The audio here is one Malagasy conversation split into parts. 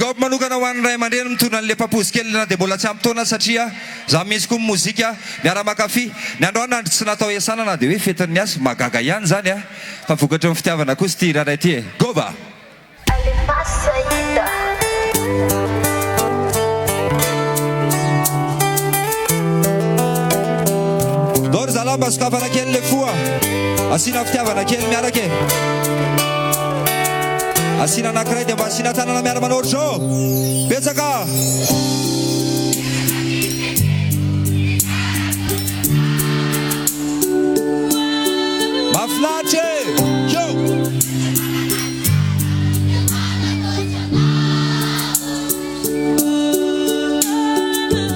Big up manokana ho an'ny ray aman-dreny mitondra an'le papozy kely na dia mbola tsy ampy taona satria za misy koa mozika miara-makafy ny andro any andro tsy natao iasana na dia hoe fetin'ny asy magaga ihany zany a fa vokatra ny fitiavana kosa ty raha ity e gova dory zalamba sokafana kely le foa asina fitiavana kely miaraka e asina anankiray dia mba asina tanana miara manôritra ô betsaka mafinahitra yo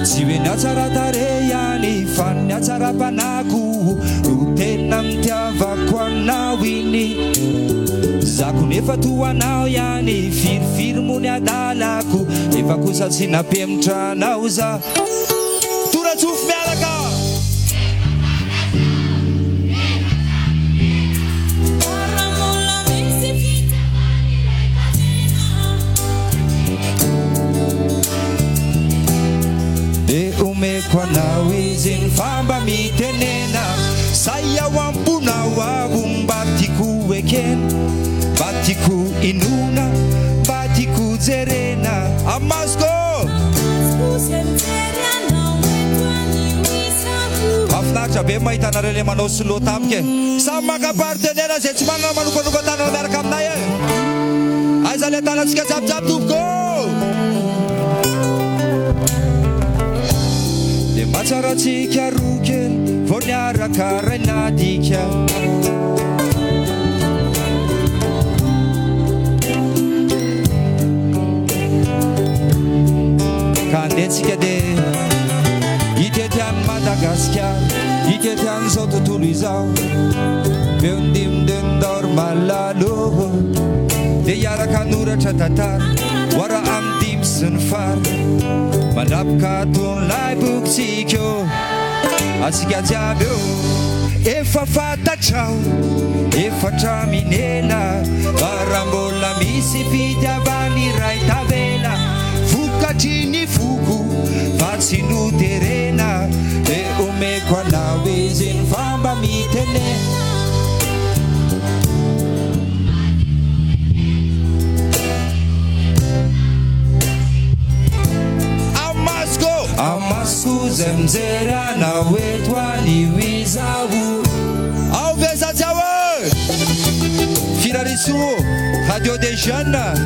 tsy hoe ny atsaratare ihany fa ny atsara-panako no tena mitiavako anao iny zako nefa toanao ihany firifiry mony adalako efa kosa tsy nampemotranao za toratsofo miaraka de omeko anao izy ny famba mitenena saia ho amponao avo mba tiako ekena mba tiako inona mba tiako jerena amasko mafinaritra be mahitanareo le manao solo tamika samy maka partenera zay tsy manana manokanoko tanana miaraka aminay e aiza le tanantsika jiabijiaby tompoko dia matsaratsika roa kely vao niaraka rainadika kandetsika dia hitety any Madagasikara hitety an'izao tontolo izao beo ndimindendor malalo dia hiaraka noratra tantara hoara amin'ny dimy sy ny fara manapaka ton'lay bokytsika atsika jiaby eo efa fantatrao efatra minena raha mbola misy fitiavany iray tavela vokatry ny foko fa tsy noterena dia omeko anao izy ny famba mitene amasko zay mijery anao eto anio izao ao vezatsiao e firariso radio des jeunes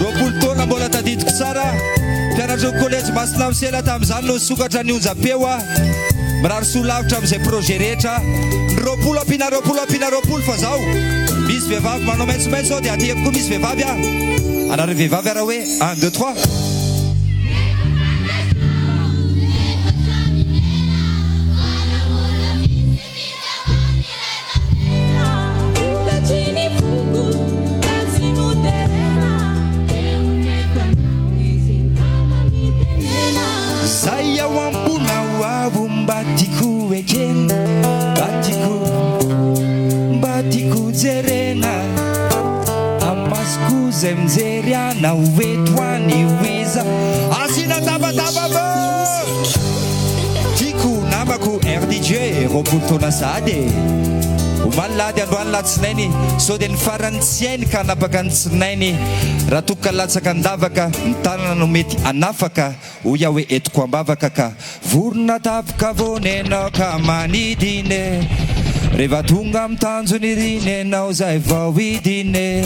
roapolo taona mbola tadidiko tsara mpianatra ny collège masina misela tamin'izany no sokatra ny onjapeo a mirary solavitra amin'izay projet rehetra ny roapolo ampina roapolo fa zao misy vehivavy manao maitsomaitso ao dia atyeko koa misy vehivavy a anareo vehivavy araha hoe 1 2 3 zay mijery anao eto anio iza asina tabataba tiako namako RDJ roapolo taona sady omaly lady androany latsinainy sao dia ny farany tsy hainy ka anapaka ny tsinainy raha tokoka latsaka andavaka ny tanana no mety anafaka hoy aho hoe etoko ambavaka ka vorona tapaka vonenao ka manidine rehefa tonga amin'ny tanjony riny enao zay vao idine